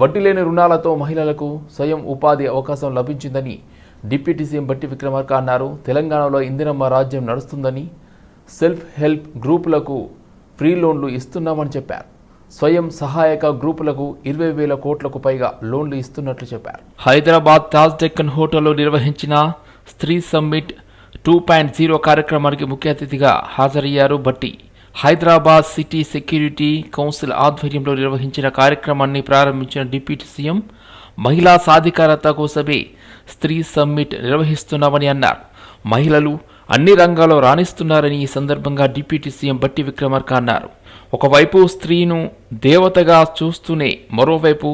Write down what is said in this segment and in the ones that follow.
వడ్డీ లేని రుణాలతో మహిళలకు స్వయం ఉపాధి అవకాశం లభించిందని డిప్యూటీ సీఎం బట్టి విక్రమార్క అన్నారు. తెలంగాణలో ఇందిరమ్మ రాజ్యం నడుస్తుందని, సెల్ఫ్ హెల్ప్ గ్రూపులకు ఫ్రీ లోన్లు ఇస్తున్నామని చెప్పారు. స్వయం సహాయక గ్రూపులకు 20,000 కోట్లకు పైగా లోన్లు ఇస్తున్నట్లు చెప్పారు. హైదరాబాద్ తాజ్ డెక్కన్ హోటల్లో నిర్వహించిన స్త్రీ సమ్మిట్ 2.0 కార్యక్రమానికి ముఖ్య అతిథిగా హాజరయ్యారు బట్టి. హైదరాబాద్ సిటీ సెక్యూరిటీ కౌన్సిల్ ఆధ్వర్యంలో నిర్వహించిన కార్యక్రమాన్ని ప్రారంభించిన డిప్యూటీ సీఎం మహిళా సాధికారత కోసమే స్త్రీ సమ్మిట్ నిర్వహిస్తున్నామని అన్నారు. మహిళలు అన్ని రంగాల్లో రాణిస్తున్నారని ఈ సందర్భంగా డిప్యూటీ సీఎం బట్టి విక్రమార్క అన్నారు. ఒకవైపు స్త్రీను దేవతగా చూస్తూనే మరోవైపు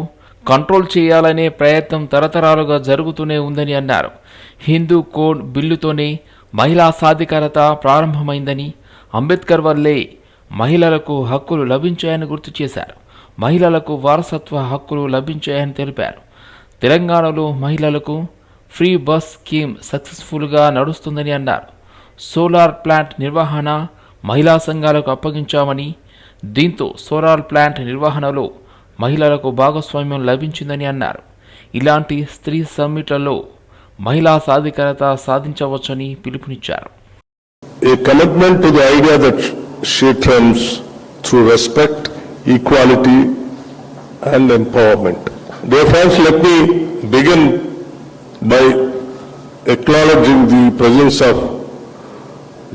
కంట్రోల్ చేయాలనే ప్రయత్నం తరతరాలుగా జరుగుతూనే ఉందని అన్నారు. హిందూ కోడ్ బిల్లుతోనే మహిళా సాధికారత ప్రారంభమైందని, అంబేద్కర్ వల్లే మహిళలకు హక్కులు లభించాయని గుర్తు చేశారు. మహిళలకు వారసత్వ హక్కులు లభించాయని తెలిపారు. తెలంగాణలో మహిళలకు ఫ్రీ బస్ స్కీమ్ సక్సెస్ఫుల్గా నడుస్తుందని అన్నారు. సోలార్ ప్లాంట్ నిర్వహణ మహిళా సంఘాలకు అప్పగించామని, దీంతో సోలార్ ప్లాంట్ నిర్వహణలో మహిళలకు భాగస్వామ్యం లభించిందని అన్నారు. ఇలాంటి స్త్రీ సమ్మిట్లలో మహిళా సాధికారత సాధించవచ్చని పిలుపునిచ్చారు. A commitment to the idea that she trumps through respect, equality and empowerment. Dear friends, let me begin by acknowledging the presence of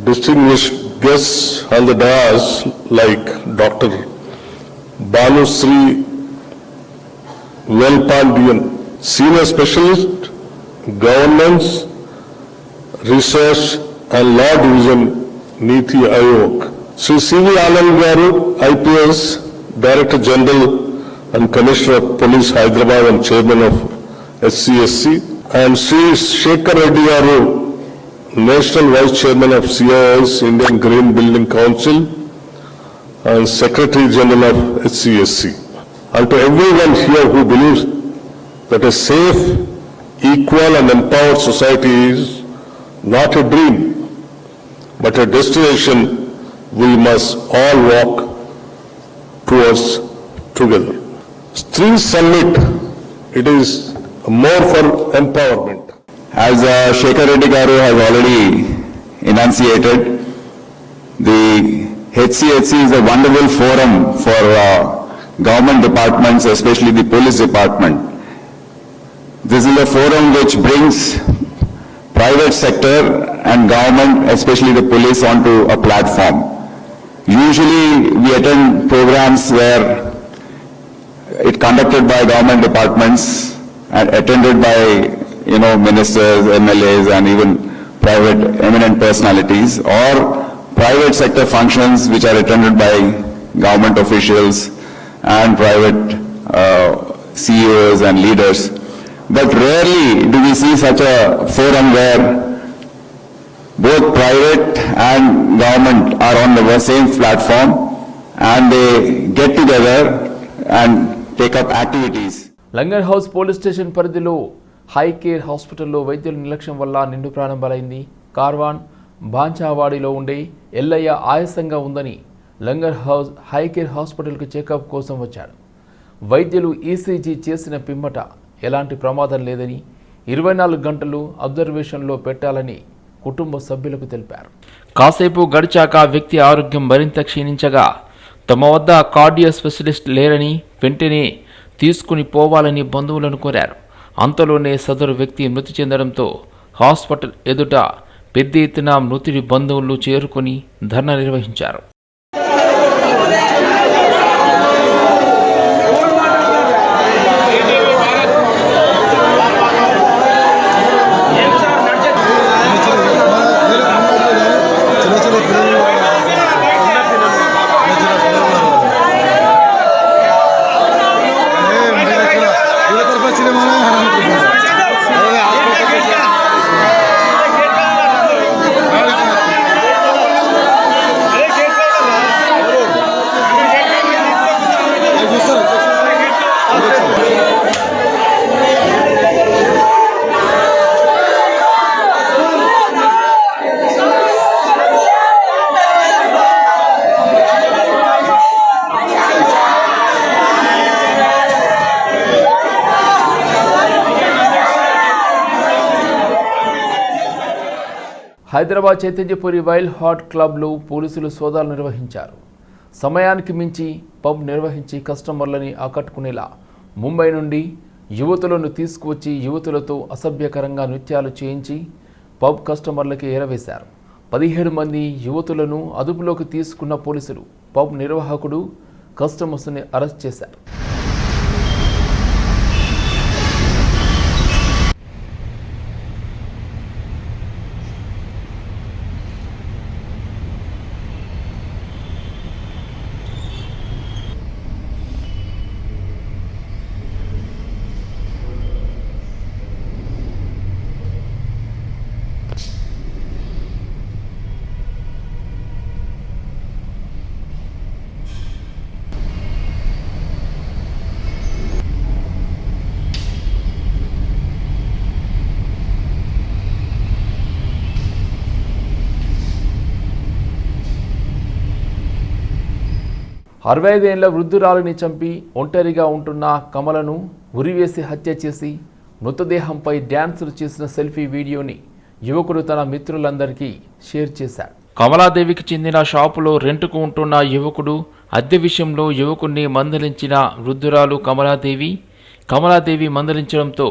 distinguished guests on the dais like Dr. Banu Sri Velpandian, Senior Specialist, Governance, Research and Law Division, Niti Aayog. Sri C.V. Anand Garu, IPS, Director General and Commissioner of Police, Hyderabad and Chairman of SCSC, and Sri Shekhar Reddy Garu, National Vice Chairman of CIS, Indian Green Building Council and Secretary General of HCSC. And to everyone here who believes that a safe, equal and empowered society is not a dream, but a destination we must all walk towards together. Stree Summit, it is more for empowerment. As Shekhar Reddy Garu has already enunciated, the HCHC is a wonderful forum for government departments, especially the police department. This is a forum which brings private sector and government, especially the police, onto a platform. Usually we attend programs where it conducted by government departments and attended by ministers, MLAs and even private eminent personalities, or private sector functions which are attended by government officials and private CEOs and leaders. But rarely do we see such a forum where both private and government are on the same platform and they get together and take up activities. Langar house police station పరిధిలో high care హాస్పిటల్లో వైద్యుల నిర్లక్ష్యం వల్ల నిండు ప్రాణం బలైంది. కార్వాన్ బాంచావాడిలో ఉండే ఎల్లయ్య ఆయాసంగా ఉందని langar house high care హాస్పిటల్కు చెకప్ కోసం వచ్చాడు. వైద్యులు ఈసీజీ చేసిన పిమ్మట ఎలాంటి ప్రమాదం లేదని, 24 గంటలు అబ్జర్వేషన్లో పెట్టాలని కుటుంబ సభ్యులకు తెలిపారు. కాసేపు గడిచాక వ్యక్తి ఆరోగ్యం మరింత క్షీణించగా తమ వద్ద కార్డియో స్పెషలిస్ట్ లేరని వెంటనే తీసుకుని పోవాలని బంధువులను కోరారు. అంతలోనే సదరు వ్యక్తి మృతి చెందడంతో హాస్పిటల్ ఎదుట పెద్ద ఎత్తున మృతుడి బంధువులు చేరుకుని ధర్నా నిర్వహించారు. హైదరాబాద్ చైతన్యపురి వైల్డ్ హార్ట్ క్లబ్లో పోలీసులు సోదాలు నిర్వహించారు. సమయానికి మించి పబ్ నిర్వహించి కస్టమర్లని ఆకట్టుకునేలా ముంబై నుండి యువతులను తీసుకువచ్చి యువతులతో అసభ్యకరంగా నృత్యాలు చేయించి పబ్ కస్టమర్లకి ఏరవేశారు. 17 మంది యువతులను అదుపులోకి తీసుకున్న పోలీసులు పబ్ నిర్వాహకుడు కస్టమర్స్ని అరెస్ట్ చేశారు. అరవై 65 ఏళ్ల వృద్ధురాలిని చంపి ఒంటరిగా ఉంటున్న కమలను ఉరివేసి హత్య చేసి మృతదేహంపై డ్యాన్సులు చేసిన సెల్ఫీ వీడియోని యువకుడు తన మిత్రులందరికీ షేర్ చేశాడు. కమలాదేవికి చెందిన షాపులో రెంటుకు ఉంటున్న యువకుడు అద్దె విషయంలో యువకుడిని మందలించిన వృద్ధురాలు కమలాదేవి మందలించడంతో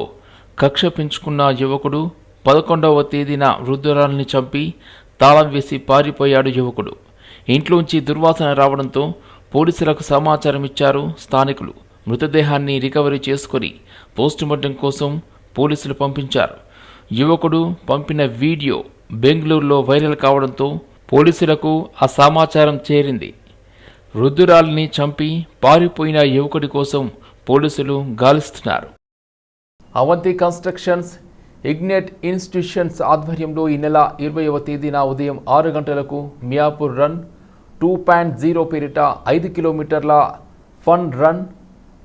కక్ష పెంచుకున్న యువకుడు 11వ తేదీన వృద్ధురాలిని చంపి తాళం వేసి పారిపోయాడు. యువకుడు ఇంట్లోంచి దుర్వాసన రావడంతో పోలీసులకు సమాచారం ఇచ్చారు స్థానికులు. మృతదేహాన్ని రికవరీ చేసుకుని పోస్టుమార్టం కోసం పోలీసులు పంపించారు. యువకుడు పంపిన వీడియో బెంగళూరులో వైరల్ కావడంతో పోలీసులకు ఆ సమాచారం చేరింది. వృద్ధురాలిని చంపి పారిపోయిన యువకుడి కోసం పోలీసులు గాలిస్తున్నారు. అవంతి కన్స్ట్రక్షన్స్ ఇగ్నైట్ ఇన్స్టిట్యూషన్స్ ఆధ్వర్యంలో ఈ నెల 20వ తేదీన ఉదయం 6 గంటలకు మియాపూర్ రన్ 2.0 పేరిట 5 కిలోమీటర్ల ఫన్ రన్,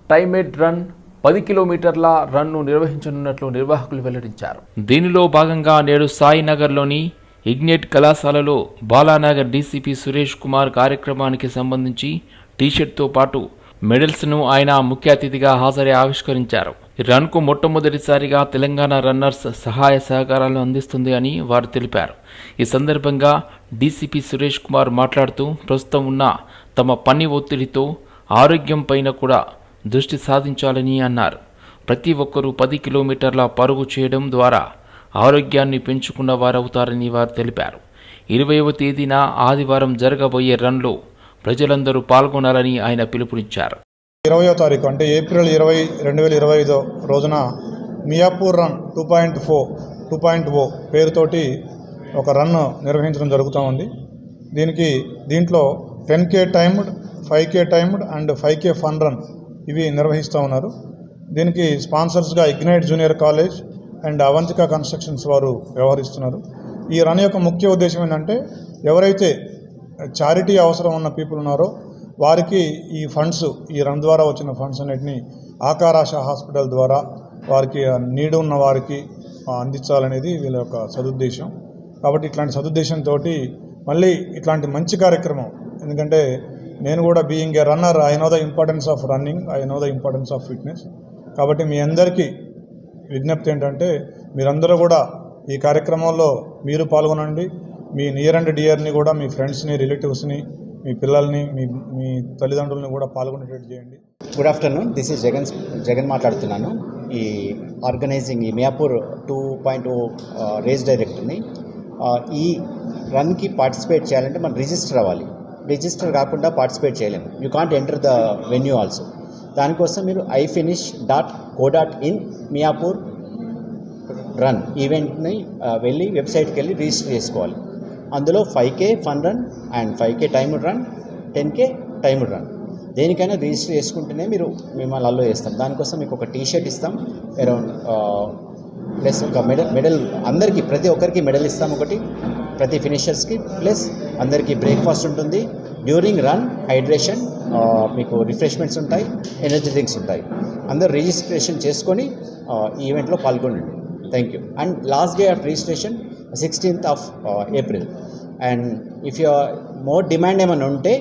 టైమెడ్ రన్, 10 కిలోమీటర్ల రన్ను నిర్వహించనున్నట్లు నిర్వాహకులు వెల్లడించారు. దీనిలో భాగంగా నేడు సాయినగర్లోని ఇగ్నైట్ కళాశాలలో బాలానగర్ డీసీపీ సురేష్ కుమార్ కార్యక్రమానికి సంబంధించి టీషర్ట్తో పాటు మెడల్స్ను ఆయన ముఖ్య అతిథిగా హాజరై ఆవిష్కరించారు. రన్కు మొట్టమొదటిసారిగా తెలంగాణ రన్నర్స్ సహాయ సహకారాలను అందిస్తుంది అని వారు తెలిపారు. ఈ సందర్భంగా డీసీపీ సురేష్ కుమార్ మాట్లాడుతూ ప్రస్తుతం ఉన్న తమ పని ఒత్తిడితో ఆరోగ్యం పైన కూడా దృష్టి సాధించాలని అన్నారు. ప్రతి ఒక్కరూ 10 కిలోమీటర్ల పరుగు చేయడం ద్వారా ఆరోగ్యాన్ని పెంచుకున్న వారవుతారని వారు తెలిపారు. 20వ తేదీన ఆదివారం జరగబోయే రన్లో ప్రజలందరూ పాల్గొనాలని ఆయన పిలుపునిచ్చారు. 20వ తారీఖు అంటే ఏప్రిల్ 20, 2025 రోజున మియాపూర్ రన్ 2.0 పేరుతోటి ఒక రన్ నిర్వహించడం జరుగుతూ ఉంది. దీంట్లో 10K timed, 5K timed and 5K fun run ఇవి నిర్వహిస్తూ ఉన్నారు. దీనికి స్పాన్సర్స్గా Ignite Junior College and Avantika Constructions వారు వ్యవహరిస్తున్నారు. ఈ రన్ యొక్క ముఖ్య ఉద్దేశం ఏంటంటే ఎవరైతే చారిటీ అవసరం ఉన్న పీపుల్ ఉన్నారో వారికి ఈ ఫండ్స్, ఈ రన్ ద్వారా వచ్చిన ఫండ్స్ అన్నిటినీ ఆకారాశ హాస్పిటల్ ద్వారా వారికి నీడు ఉన్న వారికి అందించాలనేది వీళ్ళ యొక్క సదుద్దేశం. కాబట్టి ఇట్లాంటి సదుద్దేశంతో మళ్ళీ ఇట్లాంటి మంచి కార్యక్రమం, ఎందుకంటే నేను కూడా being a runner, I know the importance of running, I know the importance of fitness. కాబట్టి మీ అందరికీ విజ్ఞప్తి ఏంటంటే మీరందరూ కూడా ఈ కార్యక్రమంలో మీరు పాల్గొనండి. మీ నియర్ అండ్ డియర్ని కూడా, మీ ఫ్రెండ్స్ని, రిలేటివ్స్ని, మీ పిల్లల్ని, మీ తల్లిదండ్రులని కూడా పాల్గొనేటట్టు చేయండి. Good afternoon, this is Jagan మాట్లాడుతున్నాను. ఈ ఆర్గనైజింగ్ ఈ మియాపూర్ 2.0 రేస్ డైరెక్టర్ని. ఈ రన్కి పార్టిసిపేట్ చేయాలంటే మనం రిజిస్టర్ అవ్వాలి. రిజిస్టర్ కాకుండా పార్టిసిపేట్ చేయలేము. You can't enter the venue also. దానికోసం మీరు ifinish.co.in మియాపూర్ రన్ ఈవెంట్ని వెళ్ళి వెబ్సైట్కి వెళ్ళి రిజిస్టర్ చేసుకోవాలి. అందులో 5K fun run and 5K timed run, 10K timed run దేనికైనా రిజిస్టర్ చేసుకుంటేనే మిమ్మల్ని అల్లో చేస్తాం. దానికోసం మీకు ఒక టీషర్ట్ ఇస్తాం, అరౌండ్ ప్లస్ ఒక మెడల్ అందరికీ, ప్రతి ఒక్కరికి మెడల్ ఇస్తాం ఒకటి, ప్రతి ఫినిషర్స్కి. ప్లస్ అందరికీ బ్రేక్ఫాస్ట్ ఉంటుంది. డ్యూరింగ్ రన్ హైడ్రేషన్, మీకు రిఫ్రెష్మెంట్స్ ఉంటాయి, ఎనర్జీ డ్రింక్స్ ఉంటాయి. అందరూ రిజిస్ట్రేషన్ చేసుకొని ఈ ఈవెంట్లో పాల్గొనండి. Thank you. And last day of registration 16th of April. And if you more demand ఏమైనా ఉంటే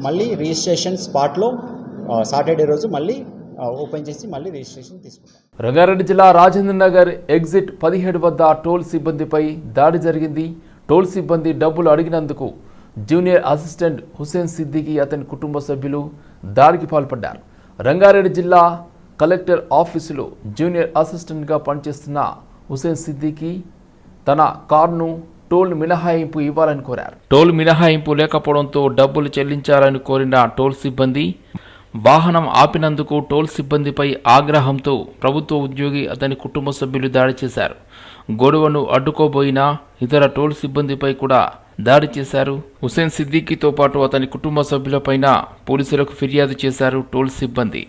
మళ్ళీ రిజిస్ట్రేషన్ స్పాట్లో సాటర్డే రోజు మళ్ళీ ఓపెన్ చేసి మళ్ళీ రిజిస్ట్రేషన్ తీసుకుంటాం. రంగారెడ్డి జిల్లా రాజేంద్ర నగర్ ఎగ్జిట్ 17 వద్ద టోల్ సిబ్బందిపై దాడి జరిగింది. టోల్ సిబ్బంది డబ్బులు అడిగినందుకు జూనియర్ అసిస్టెంట్ హుసేన్ సిద్దికి అతని కుటుంబ సభ్యులు దాడికి పాల్పడ్డారు. రంగారెడ్డి జిల్లా కలెక్టర్ ఆఫీసులో జూనియర్ అసిస్టెంట్గా పనిచేస్తున్న హుసేన్ సిద్దికి తన కారును టోల్ మినహాయింపు ఇవ్వాలని కోరారు. టోల్ మినహాయింపు లేకపోవడంతో డబ్బులు చెల్లించాలని కోరిన టోల్ సిబ్బంది వాహనం ఆపినందుకు టోల్ సిబ్బందిపై ఆగ్రహంతో ప్రభుత్వ ఉద్యోగి అతని కుటుంబ సభ్యులు దాడి చేశారు. గొడవను అడ్డుకోబోయిన ఇతర టోల్ సిబ్బందిపై కూడా దాడి చేశారు. హుసేన్ సిద్దికీతో పాటు అతని కుటుంబ సభ్యులపైన పోలీసులకు ఫిర్యాదు చేశారు టోల్ సిబ్బంది.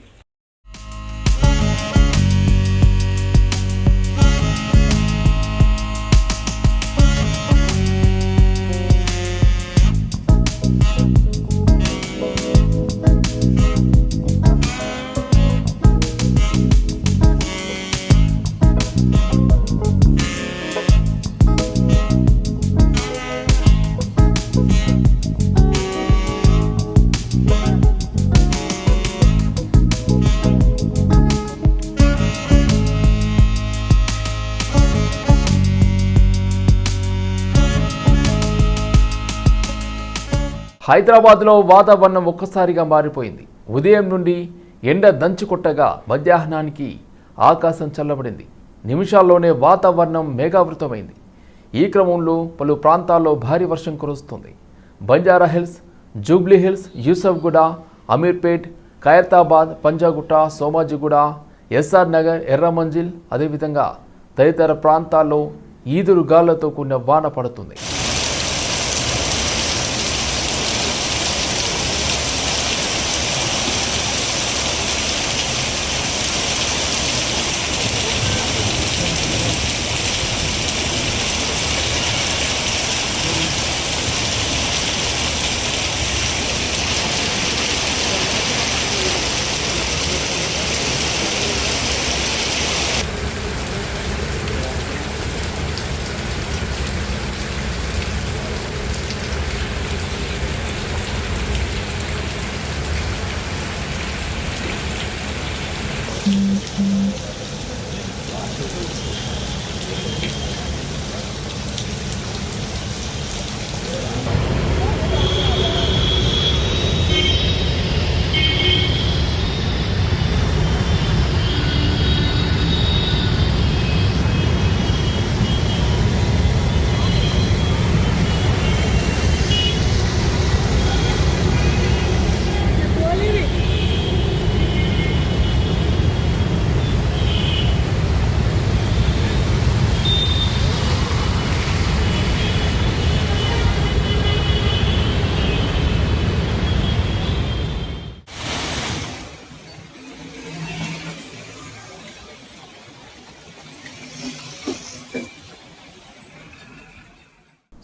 హైదరాబాద్లో వాతావరణం ఒక్కసారిగా మారిపోయింది. ఉదయం నుండి ఎండ దంచుకొట్టగా మధ్యాహ్నానికి ఆకాశం చల్లబడింది. నిమిషాల్లోనే వాతావరణం మేఘావృతమైంది. ఈ క్రమంలో పలు ప్రాంతాల్లో భారీ వర్షం కురుస్తుంది. Banjara Hills, Jubilee Hills, Yousufguda, Ameerpet, Khairatabad, Panjagutta, Somajiguda, SR Nagar, Erramanzil, అదేవిధంగా తదితర ప్రాంతాల్లో ఈదురు గాళ్లతో కూడిన వాన పడుతుంది.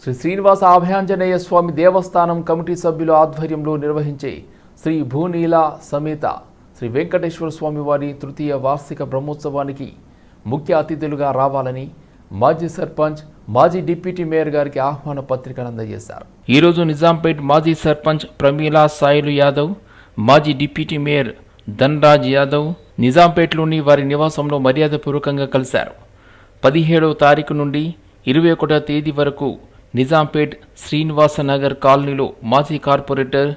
శ్రీ శ్రీనివాస అభయాంజనేయ స్వామి దేవస్థానం కమిటీ సభ్యుల ఆధ్వర్యంలో నిర్వహించే శ్రీ భూనీల సమేత శ్రీ వెంకటేశ్వర స్వామి వారి తృతీయ వార్షిక బ్రహ్మోత్సవానికి ముఖ్య అతిథులుగా రావాలని మాజీ సర్పంచ్, మాజీ డిప్యూటీ మేయర్ గారికి ఆహ్వాన పత్రికను అందజేశారు. ఈరోజు నిజాంపేట్ మాజీ సర్పంచ్ ప్రమీలా సాయిలు యాదవ్, మాజీ డిప్యూటీ మేయర్ ధన్రాజ్ యాదవ్ నిజాంపేట్లోని వారి నివాసంలో మర్యాదపూర్వకంగా కలిశారు. 17వ తారీఖు నుండి 21వ తేదీ వరకు నిజాంపేట్ శ్రీనివాస నగర్ కాలనీలో మాజీ కార్పొరేటర్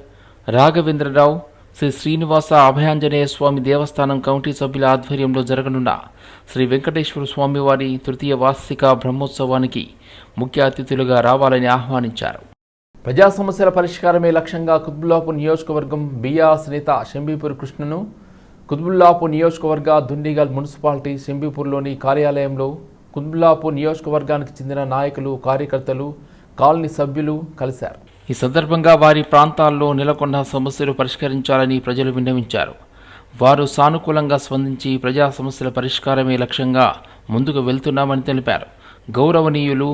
రాఘవేంద్రరావు శ్రీ శ్రీనివాస అభయాంజనేయ స్వామి దేవస్థానం కమిటీ సభ్యుల ఆధ్వర్యంలో జరగనున్న శ్రీ వెంకటేశ్వర స్వామి వారి తృతీయ వార్షిక బ్రహ్మోత్సవానికి ముఖ్య అతిథులుగా రావాలని ఆహ్వానించారు. ప్రజా సమస్యల పరిష్కారమే లక్ష్యంగా కుత్బుల్లాపూర్ నియోజకవర్గం బీఆర్ఎస్ నేత షంబీపూర్ కృష్ణను కుత్బుల్లాపూర్ నియోజకవర్గ దుండిగల్ మున్సిపాలిటీ షంబీపూర్లోని కార్యాలయంలో కుత్బుల్లాపూర్ నియోజకవర్గానికి చెందిన నాయకులు, కార్యకర్తలు, కాలనీ సభ్యులు కలిశారు. ఈ సందర్భంగా వారి ప్రాంతాల్లో నెలకొన్న సమస్యలు పరిష్కరించాలని ప్రజలు విన్నవించారు. వారు సానుకూలంగా స్పందించి ప్రజా సమస్యల పరిష్కారమే లక్ష్యంగా ముందుకు వెళ్తున్నామని తెలిపారు. గౌరవనీయులు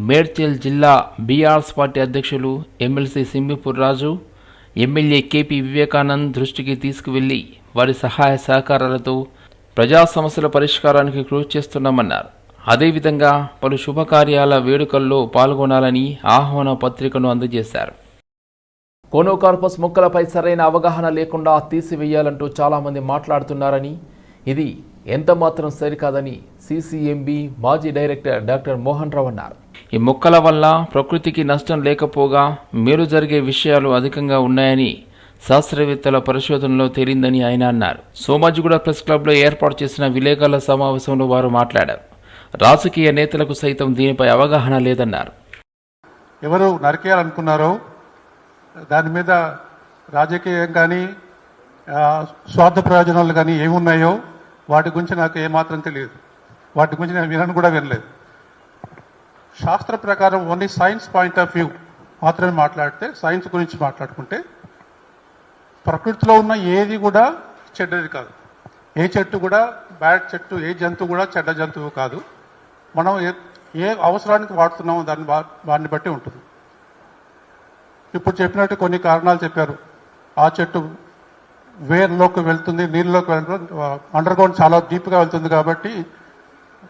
మేడ్చల్ జిల్లా బీఆర్ఎస్ పార్టీ అధ్యక్షులు ఎమ్మెల్సీ సింబిపూర్ రాజు, ఎమ్మెల్యే కేపీ వివేకానంద్ దృష్టికి తీసుకువెళ్లి వారి సహాయ సహకారాలతో ప్రజా సమస్యల పరిష్కారానికి కృషి చేస్తున్నామన్నారు. అదేవిధంగా పలు శుభకార్యాల వేడుకల్లో పాల్గొనాలని ఆహ్వాన పత్రికను అందజేశారు. కోనోకార్పస్ మొక్కలపై సరైన అవగాహన లేకుండా తీసివేయాలంటూ చాలామంది మాట్లాడుతున్నారని, ఇది ఎంతమాత్రం సరికాదని సిసిఎంబి మాజీ డైరెక్టర్ డాక్టర్ మోహన్ రావు అన్నారు. ఈ మొక్కల వల్ల ప్రకృతికి నష్టం లేకపోగా మేలు జరిగే విషయాలు అధికంగా ఉన్నాయని శాస్త్రవేత్తల పరిశోధనలో తేలిందని ఆయన అన్నారు. సోమాజిగూడ ప్రెస్ క్లబ్లో ఏర్పాటు చేసిన విలేకరుల సమావేశంలో వారు మాట్లాడారు. రాజకీయ నేతలకు సైతం దీనిపై అవగాహన లేదన్నారు. ఎవరు నరికేయాలనుకున్నారో దాని మీద రాజకీయం కానీ స్వార్థ ప్రయోజనాలు కానీ ఏమున్నాయో వాటి గురించి నాకు ఏమాత్రం తెలియదు. వాటి గురించి నేను వినను కూడా వినలేదు. శాస్త్ర ప్రకారం only science point of view మాత్రమే మాట్లాడితే, సైన్స్ గురించి మాట్లాడుకుంటే ప్రకృతిలో ఉన్న ఏది కూడా చెడ్డది కాదు. ఏ చెట్టు కూడా బ్యాడ్ చెట్టు, ఏ జంతువు కూడా చెడ్డ జంతువు కాదు. మనం ఏ అవసరానికి వాడుతున్నామో దాన్ని బట్టి ఉంటుంది. ఇప్పుడు చెప్పినట్టు కొన్ని కారణాలు చెప్పారు. ఆ చెట్టు వేర్లోకి వెళ్తుంది, నీళ్ళలోకి వెళ్తుంది, అండర్ గ్రౌండ్ చాలా డీప్గా వెళ్తుంది కాబట్టి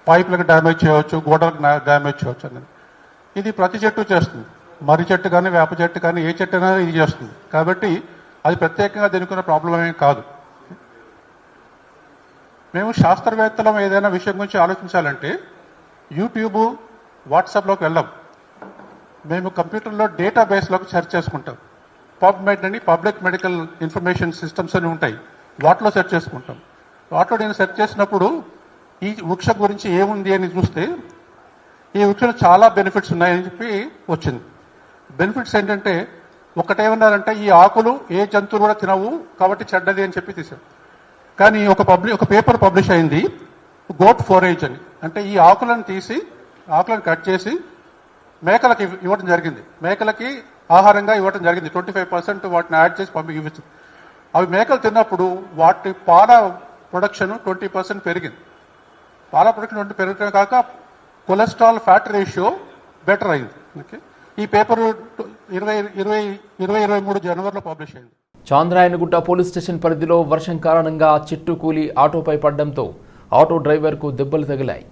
పైపులకు డ్యామేజ్ చేయవచ్చు, గోడలకు డ్యామేజ్ చేయవచ్చు అని. ఇది ప్రతి చెట్టు చేస్తుంది. మర్రి చెట్టు కానీ వేప చెట్టు కానీ ఏ చెట్టు అయినా ఇది చేస్తుంది. కాబట్టి అది ప్రత్యేకంగా దీనికి ప్రాబ్లం ఏమీ కాదు. మేము శాస్త్రవేత్తలం ఏదైనా విషయం గురించి ఆలోచించాలంటే యూట్యూబ్, వాట్సాప్లోకి వెళ్ళాం. మేము కంప్యూటర్లో డేటాబేస్లోకి సెర్చ్ చేసుకుంటాం. పబ్మెడ్ అని పబ్లిక్ మెడికల్ ఇన్ఫర్మేషన్ సిస్టమ్స్ అని ఉంటాయి, వాటిలో సెర్చ్ చేసుకుంటాం. వాటిలో నేను సెర్చ్ చేసినప్పుడు ఈ వృక్షం గురించి ఏముంది అని చూస్తే ఈ వృక్షంలో చాలా బెనిఫిట్స్ ఉన్నాయని చెప్పి వచ్చింది. బెనిఫిట్స్ ఏంటంటే ఒకటేమన్నారంటే ఈ ఆకులు ఏ జంతువులు కూడా తినవు కాబట్టి చెడ్డది అని చెప్పి తీసాం. కానీ ఒక పేపర్ పబ్లిష్ అయింది గోట్ ఫోరేజ్ అని. అంటే ఈ ఆకులను కట్ చేసి మేకలకి ఇవ్వడం జరిగింది. మేకలకి ఆహారంగా ఇవ్వడం జరిగింది. 25% వాటిని యాడ్ చేసి ఇవ్వచ్చు. అవి మేకలు తిన్నప్పుడు వాటి పాల ప్రొడక్షన్ 20% పెరిగింది. పాల ప్రొడక్షన్ 20% పెరగడం కాక కొలెస్ట్రాల్ ఫ్యాట్ రేషియో బెటర్ అయింది. ఓకే, ఈ పేపర్ 2023 జనవరిలో పబ్లిష్ అయింది. చాంద్రాయనగుట్ట పోలీస్ స్టేషన్ పరిధిలో వర్షం కారణంగా చెట్టు కూలి ఆటోపై పడడంతో ఆటో డ్రైవర్కు దెబ్బలు తగిలాయి.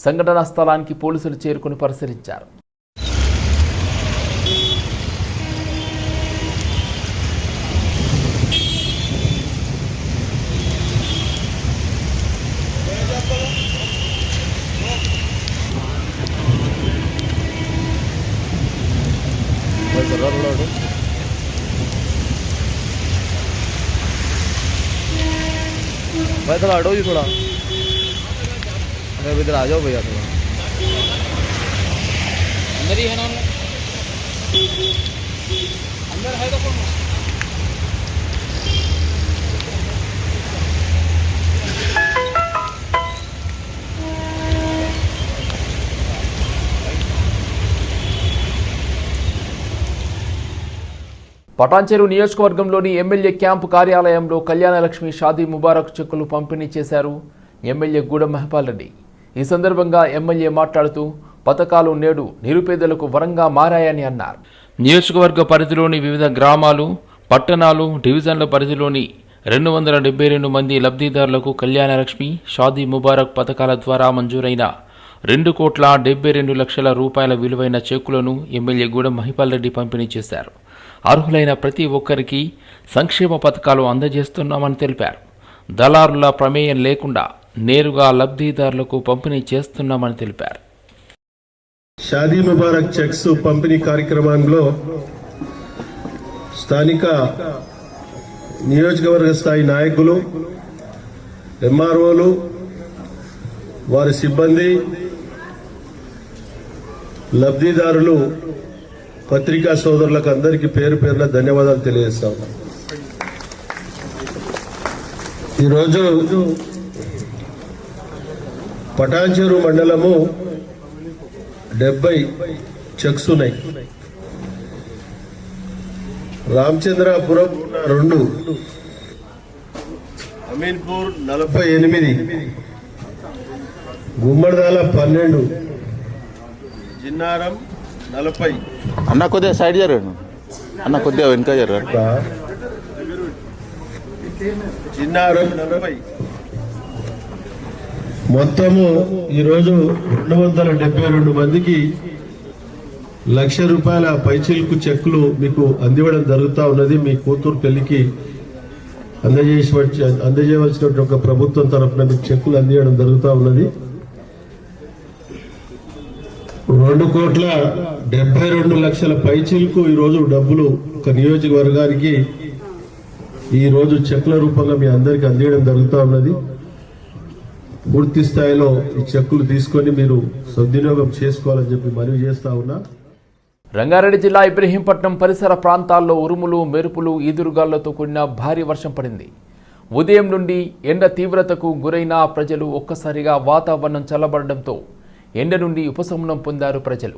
సంఘటనా స్థలానికి పోలీసులు చేరుకుని పరిశీలించారు. भाई थोड़ा हटो जी, थोड़ा अरे इधर आ जाओ भैया, थोड़ा अंदर ही है ना, अंदर है तो कौन? పటాన్చెరు నియోజకవర్గంలోని ఎమ్మెల్యే క్యాంపు కార్యాలయంలో కళ్యాణలక్ష్మి షాదీ ముబారక్ చెక్కులు పంపిణీ చేశారు ఎమ్మెల్యే గూడెం మహిపాల్ రెడ్డి. ఈ సందర్భంగా ఎమ్మెల్యే మాట్లాడుతూ పథకాలు నేడు నిరుపేదలకు వరంగా మారాయని అన్నారు. నియోజకవర్గ పరిధిలోని వివిధ గ్రామాలు, పట్టణాలు, డివిజన్ల పరిధిలోని 272 మంది లబ్ధిదారులకు కళ్యాణలక్ష్మి షాదీ ముబారక్ పథకాల ద్వారా మంజూరైన 2,72,00,000 రూపాయల విలువైన చెక్కులను ఎమ్మెల్యే గూడెం మహిపాల్ రెడ్డి పంపిణీ చేశారు. అర్హులైన ప్రతి ఒక్కరికి సంక్షేమ పథకాలు అందజేస్తున్నామని తెలిపారు. దళారుల ప్రమేయం లేకుండా నేరుగా లబ్ధిదారులకు పంపిణీ చేస్తున్నామని తెలిపారు. షాదీ ముబారక్ చెక్స్ పంపిణీ కార్యక్రమంలో స్థానిక నియోజకవర్గ స్థాయి నాయకులు, ఎంఆర్ఓలు, వారి సిబ్బంది, లబ్ధిదారులు, పత్రికా సోదరులకు అందరికీ పేరు పేరున ధన్యవాదాలు తెలియజేస్తా ఉన్నాం. ఈరోజు పటాన్చెరు మండలము 70 చెక్స్ ఉన్నాయి. రామచంద్రాపురం 2, అమీన్పూర్ 48, గుమ్మడిదాల 12, జిన్నారం 40. అన్న కొద్దిగా సైడ్ జరగండి, అన్న కొద్దిగా వెనుక జరగండి. జిన్నారం 40. మొత్తము ఈరోజు 272 మందికి ₹1,00,000 పైచిలుకు చెక్కులు మీకు అందివ్వడం జరుగుతూ ఉన్నది. మీ కూతురు పెళ్లికి అందజేయవలసినటువంటి ఒక ప్రభుత్వం తరఫున మీకు చెక్కులు అందివ్వడం జరుగుతూ ఉన్నది. 2,72,00,000 పైచీలకు ఈరోజు డబ్బులు ఒక నియోజకవర్గానికి ఈరోజు చెక్ల రూపంగా మీ అందరికీ అందించడం జరుగుతూ ఉన్నది. పూర్తి స్థాయిలో ఈ చెక్కులు తీసుకొని మీరు సద్వినియోగం చేసుకోవాలని చెప్పి మనవి చేస్తా ఉన్నా. రంగారెడ్డి జిల్లా ఇబ్రహీంపట్నం పరిసర ప్రాంతాల్లో ఉరుములు, మెరుపులు, ఈదురుగాళ్లతో కూడిన భారీ వర్షం పడింది. ఉదయం నుండి ఎండ తీవ్రతకు గురైన ప్రజలు ఒక్కసారిగా వాతావరణం చల్లబడడంతో ఎండ నుండి ఉపశమనం పొందారు ప్రజలు.